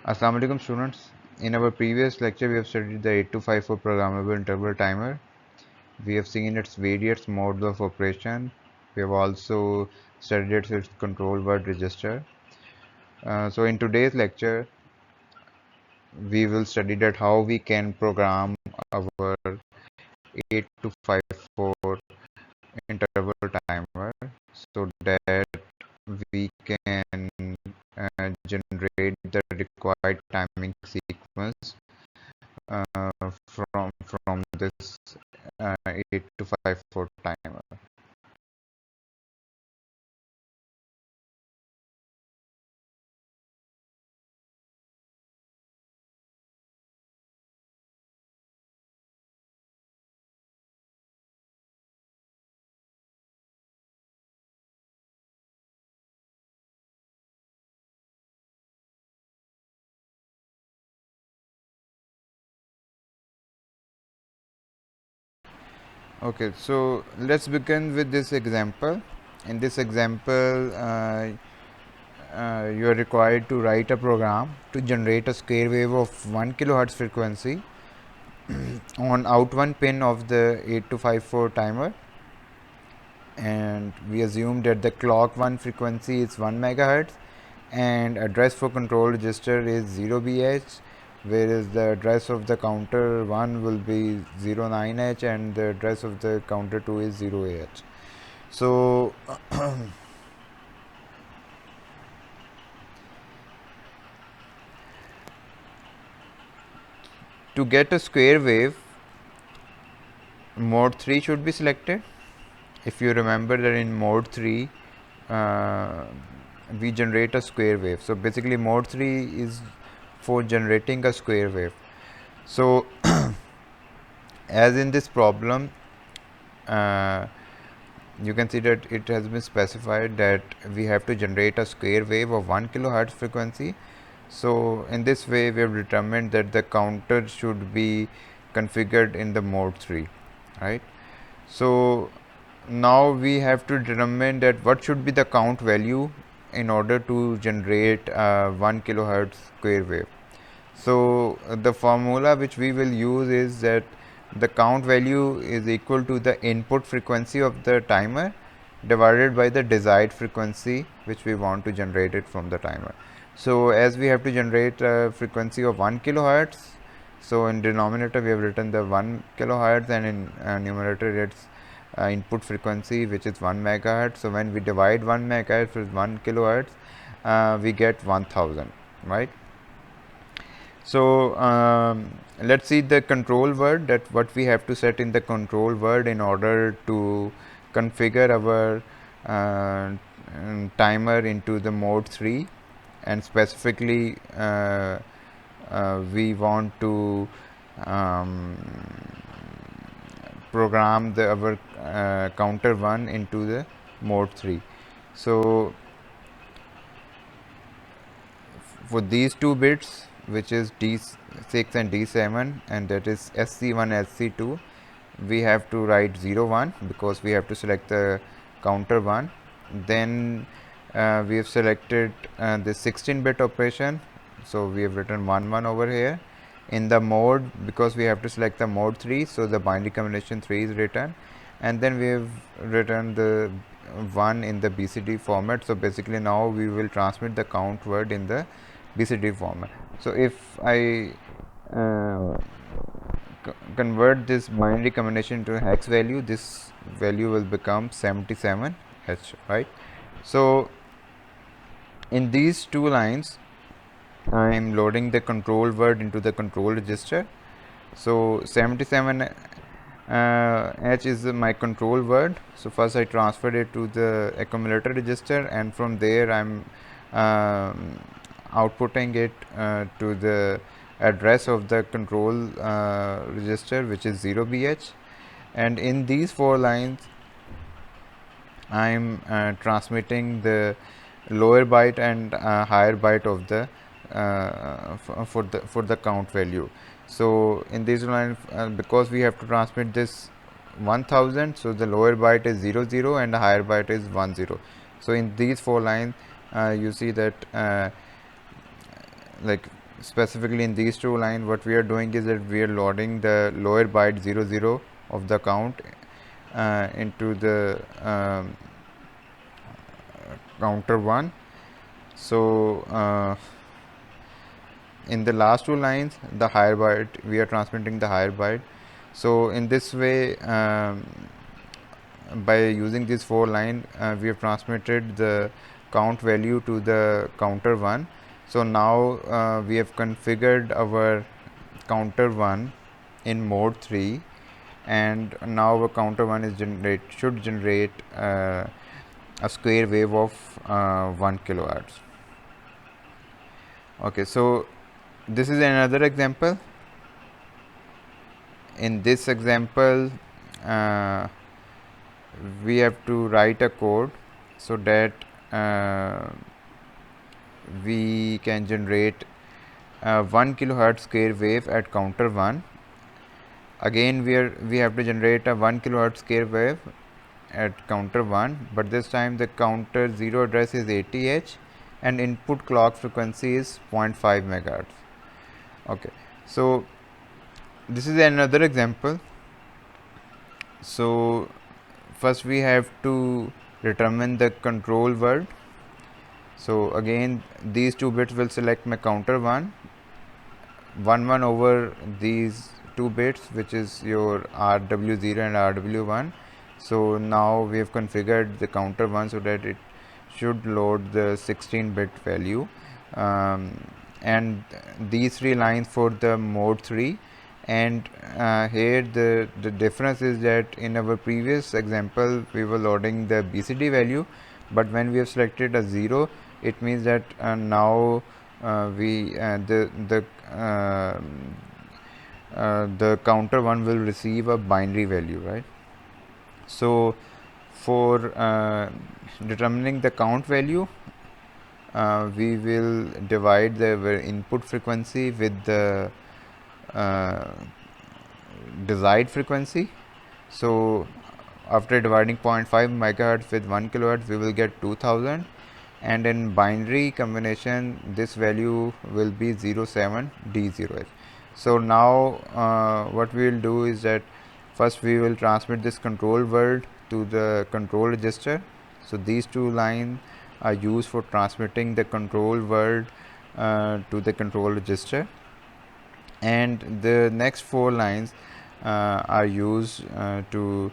Assalamu alaikum students. In our previous lecture, we have studied the 8254 programmable interval timer. We have seen its various modes of operation. We have also studied its control word register. So in today's lecture, we will study that how we can program our 8254 interval timer so that we can generate the required timing sequence from this 8254 timer. Okay, so let's begin with this example. In this example, you are required to write a program to generate a square wave of 1 kilohertz frequency on out one pin of the 8254 timer, and we assume that the clock 1 frequency is 1 megahertz and address for control register is 0BH, whereas the address of the counter 1 will be 09H and the address of the counter 2 is 0AH. So to get a square wave, mode 3 should be selected. If you remember that in mode 3 we generate a square wave. So basically mode 3 is for generating a square wave. So as in this problem, you can see that it has been specified that we have to generate a square wave of 1 kilohertz frequency. So in this way we have determined that the counter should be configured in the mode 3, right? So now we have to determine that what should be the count value in order to generate 1 kilohertz square wave. So the formula which we will use is that the count value is equal to the input frequency of the timer divided by the desired frequency which we want to generate it from the timer. So as we have to generate a frequency of 1 kilohertz, so in denominator we have written the 1 kilohertz and in numerator it's input frequency which is 1 megahertz. So when we divide 1 megahertz with 1 kilohertz, we get 1000, right? So let's see the control word, that what we have to set in the control word in order to configure our timer into the mode 3, and specifically we want to program our counter 1 into the mode 3. So for these two bits, which is D6 and D7, and that is SC1, SC2, we have to write 0, 1 because we have to select the counter 1. Then we have selected the 16-bit operation, so we have written 1, 1 over here. In the mode, because we have to select the mode 3, so the binary combination 3 is written, and then we have written the 1 in the BCD format. So basically now we will transmit the count word in the BCD format. So if I convert this binary combination to a hex value, this value will become 77H, right? So in these two lines I am loading the control word into the control register. So 77H is my control word. So first I transferred it to the accumulator register, and from there I'm outputting it to the address of the control register, which is 0BH. And in these four lines I'm transmitting the lower byte and higher byte of the for the count value. So in this line, because we have to transmit this 1000, so the lower byte is 00 and the higher byte is 10. So in these four lines you see that like specifically in these two lines, what we are doing is that we are loading the lower byte 00 of the count into the counter 1. So in the last two lines, the higher byte, we are transmitting the higher byte. So in this way, by using this 4 line, we have transmitted the count value to the counter 1. So now we have configured our counter 1 in mode 3, and now our counter 1 is should generate a square wave of 1 kilohertz. Okay, so this is another example. In this example, we have to write a code so that we can generate 1 kilohertz square wave at counter 1. Again, we have to generate a 1 kilohertz square wave at counter 1, but this time the counter 0 address is 80H and input clock frequency is 0.5 megahertz. Okay, so this is another example. So first we have to determine the control word. So again, these 2 bits will select my counter 1 over these 2 bits, which is your RW0 and RW1. So now we have configured the counter 1 so that it should load the 16-bit value, and these 3 lines for the mode 3. And here the difference is that in our previous example we were loading the BCD value, but when we have selected a 0, it means that now the counter 1 will receive a binary value, right? So for determining the count value, we will divide the input frequency with the desired frequency. So after dividing 0.5 megahertz with 1 kilohertz, we will get 2000, and in binary combination this value will be 07D0H. So now what we will do is that first we will transmit this control word to the control register. So these 2 lines are used for transmitting the control word to the control register, and the next 4 lines are used to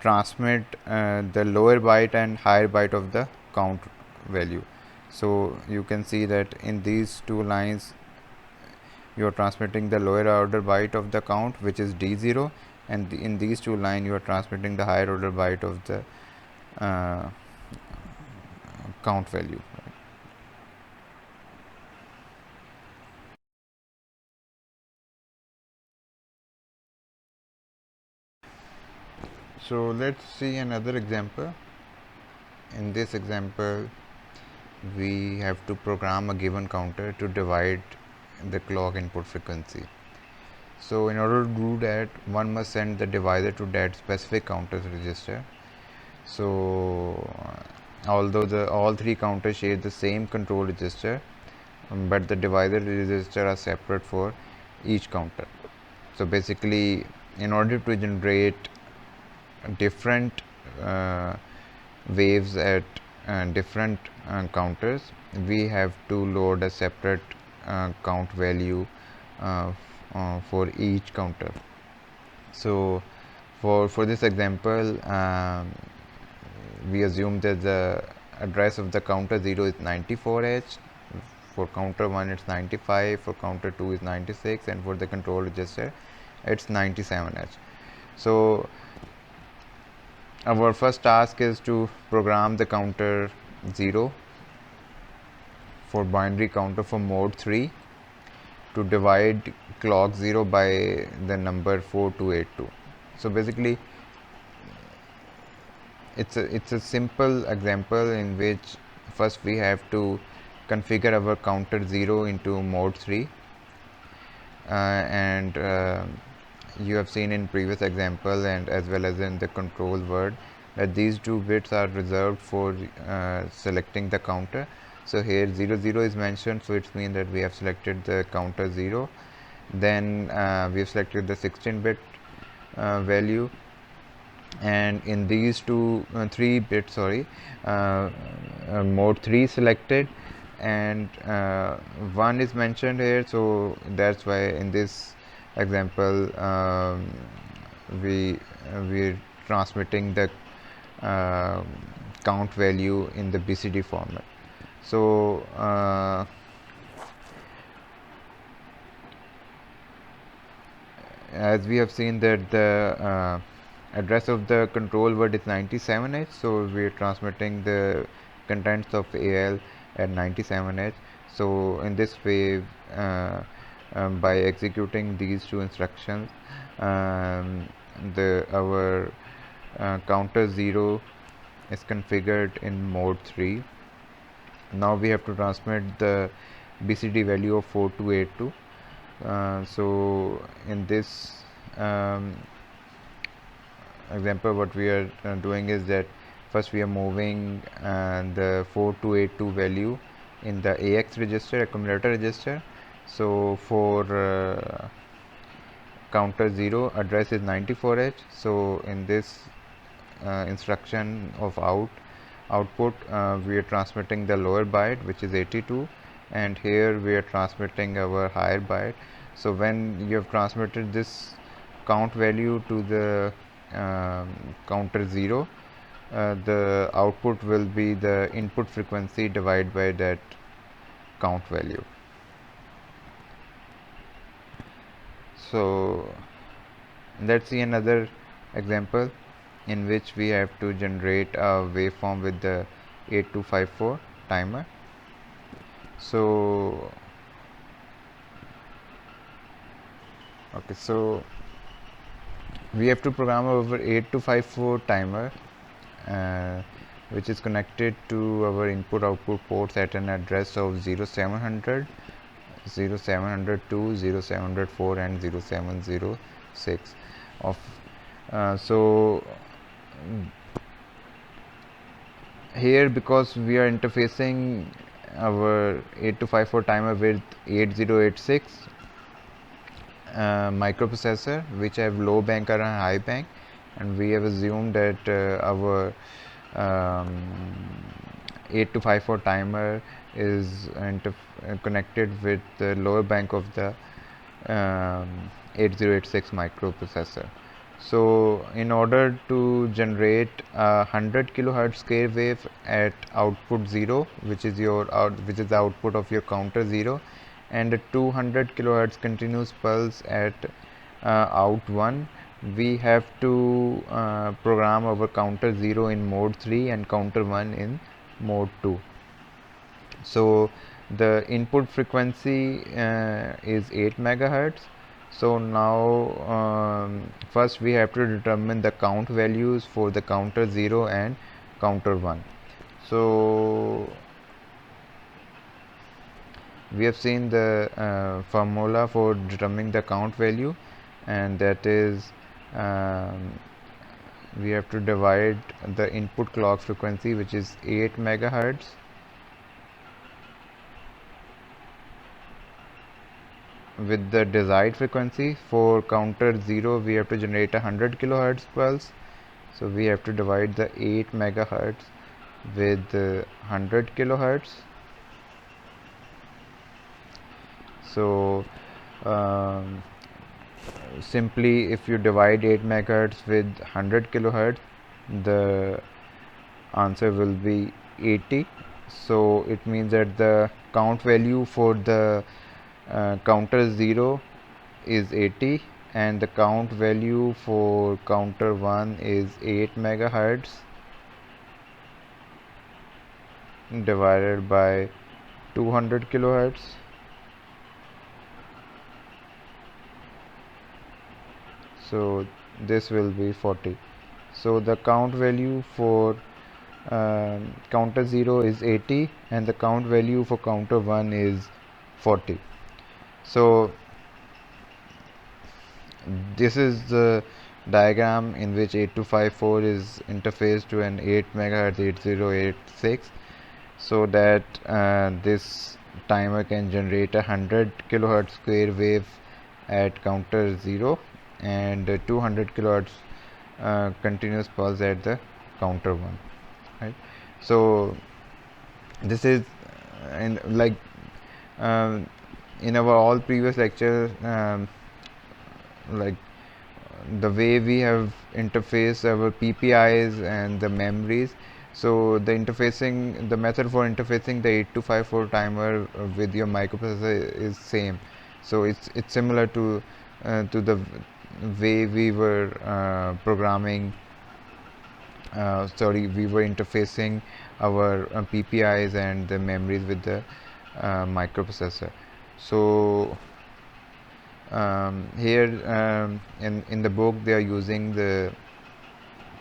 transmit the lower byte and higher byte of the count value. So you can see that in these 2 lines you are transmitting the lower order byte of the count, which is D0, and in these 2 lines you are transmitting the higher order byte of the count value. So let's see another example. In this example, we have to program a given counter to divide the clock input frequency. So in order to do that, one must send the divisor to that specific counter's register. So although all 3 counters share the same control register, but the divisor register are separate for each counter. So basically, in order to generate different waves at different counters, we have to load a separate count value for each counter. So for this example, we assume that the address of the counter 0 is 94H, for counter 1 it's 95, for counter 2 is 96, and for the control register it's 97H. So our first task is to program the counter 0 for binary counter for mode 3 to divide clock 0 by the number 4282. So basically it's a simple example in which first we have to configure our counter 0 into mode 3, and you have seen in previous example and as well as in the control word that these 2 bits are reserved for selecting the counter. So here 00 is mentioned, so it means that we have selected the counter 0. Then we have selected the 16-bit value, and in these 3 bits, sorry, mode 3 selected, and 1 is mentioned here, so that's why in this example we're transmitting the uh, count value in the BCD format. So as we have seen that the address of the control word is 97H, so we are transmitting the contents of AL at 97H. So in this way, by executing these 2 instructions, our counter 0 is configured in mode 3. Now we have to transmit the BCD value of 4282. So in this example, what we are doing is that first we are moving the 4282 value in the AX register, accumulator register. So for counter 0, address is 94H. So in this instruction of output, we are transmitting the lower byte, which is 82, and here we are transmitting our higher byte. So when you have transmitted this count value to the counter 0, the output will be the input frequency divided by that count value. So let's see another example in which we have to generate a waveform with the 8254 timer. So okay, so we have to program our 8254 timer which is connected to our input output ports at an address of 0700, 0702, 0704 and 0706 of so here, because we are interfacing our 8254 timer with 8086 microprocessor, which have low bank and high bank, and we have assumed that our 8254 timer is connected with the lower bank of the 8086 microprocessor. So in order to generate a 100 kilohertz square wave at output 0, which is the output of your counter 0, and a 200 kilohertz continuous pulse at out 1, we have to program our counter 0 in mode 3 and counter 1 in mode 2. So the input frequency is 8 megahertz. So now first we have to determine the count values for the counter 0 and counter 1. So we have seen the formula for determining the count value, and that is we have to divide the input clock frequency, which is 8 megahertz, with the desired frequency. For counter 0, we have to generate a 100 kilohertz pulse, so we have to divide the 8 megahertz with 100 kilohertz. So simply, if you divide 8 megahertz with 100 kilohertz, the answer will be 80. So it means that the count value for the counter 0 is 80, and the count value for counter 1 is 8 megahertz divided by 200 kilohertz. So this will be 40. So the count value for counter 0 is 80, and the count value for counter 1 is 40. So this is the diagram in which 8254 is interfaced to an 8 megahertz 8086. so that this timer can generate a 100 kilohertz square wave at counter 0 and 200 kilohertz continuous pulse at the counter 1, right? So this is in like um, in our all previous lectures, like the way we have interfaced our PPIs and the memories. So the method for interfacing the 8254 timer with your microprocessor is same. So it's similar to the way we were programming. Sorry, we were interfacing our PPIs and the memories with the microprocessor. So here in the book they are using the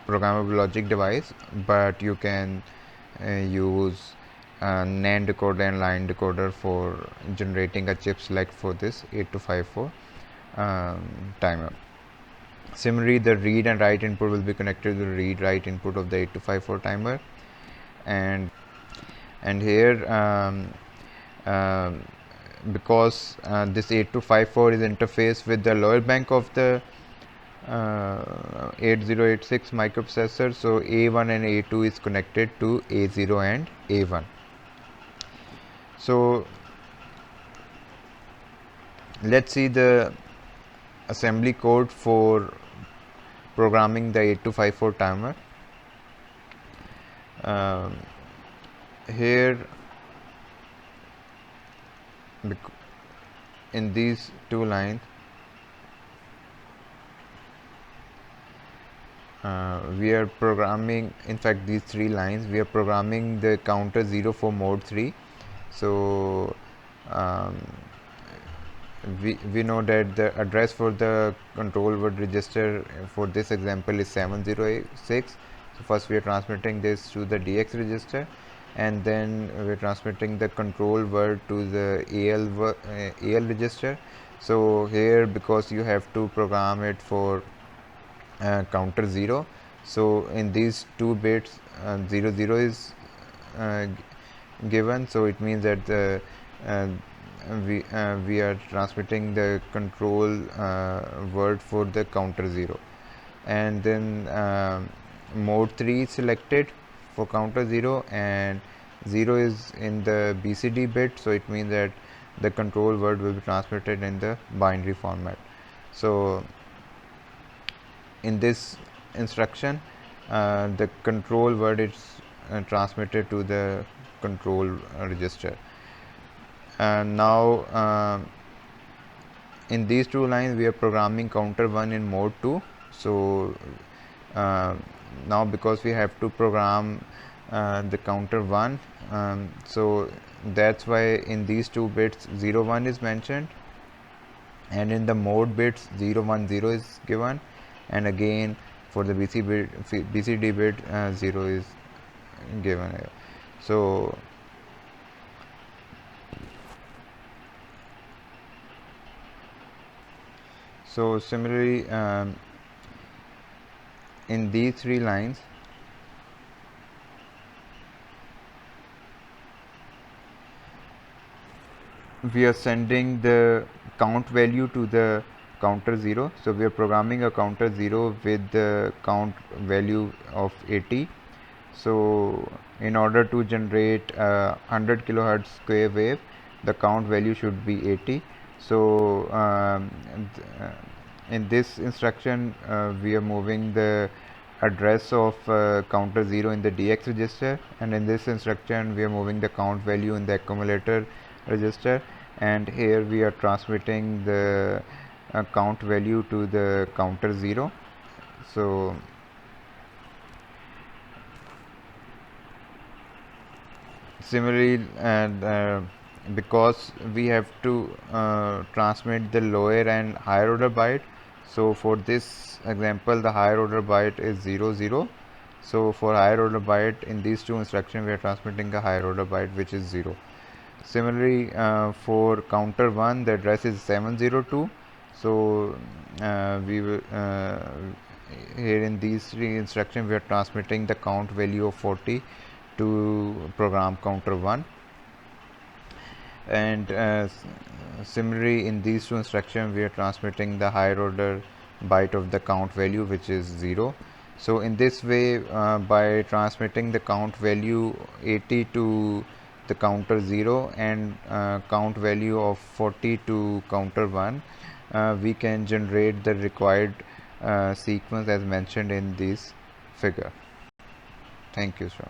programmable logic device, but you can use NAND decoder and line decoder for generating a chip select for this 8254 timer. Similarly, the read and write input will be connected to the read write input of the 8254 timer, and here because this 8254 is interfaced with the lower bank of the 8086 microprocessor, so A1 and A2 is connected to A0 and A1. So let's see the assembly code for programming the 8254 timer. Here in these two lines we are programming, in fact these three lines, we are programming the counter 0 for mode 3. So we know that the address for the control word register for this example is 706. So first we are transmitting this to the DX register, and then we are transmitting the control word to the AL register. So here, because you have to program it for counter 0, so in these two bits 00 is given, so it means that uh, we are transmitting the control word for the counter 0, and then mode 3 is selected for counter 0, and 0 is in the BCD bit, so it means that the control word will be transmitted in the binary format. So in this instruction the control word is transmitted to the control register. And now in these two lines we are programming counter 1 in mode 2. So now because we have to program the counter 1, so that's why in these two bits 01 is mentioned, and in the mode bits 010 is given, and again for the BCD bit 0 is given here. So similarly in these three lines we are sending the count value to the counter 0. So we are programming a counter 0 with the count value of 80. So in order to generate a 100 kilohertz square wave, the count value should be 80. So in this instruction we are moving the address of counter 0 in the DX register, and in this instruction we are moving the count value in the accumulator register, and here we are transmitting the count value to the counter 0. So similarly, because we have to transmit the lower and higher order byte, so for this example the higher order byte is 00. So for higher order byte in these two instructions we are transmitting a higher order byte which is 0. Similarly for counter 1 the address is 702. So we will here in these three instructions we are transmitting the count value of 40 to program counter 1. And similarly, in these two instructions we are transmitting the higher order byte of the count value, which is 0. So in this way, by transmitting the count value 80 to the counter 0 and count value of 40 to counter 1, we can generate the required sequence as mentioned in this figure. Thank you, sir.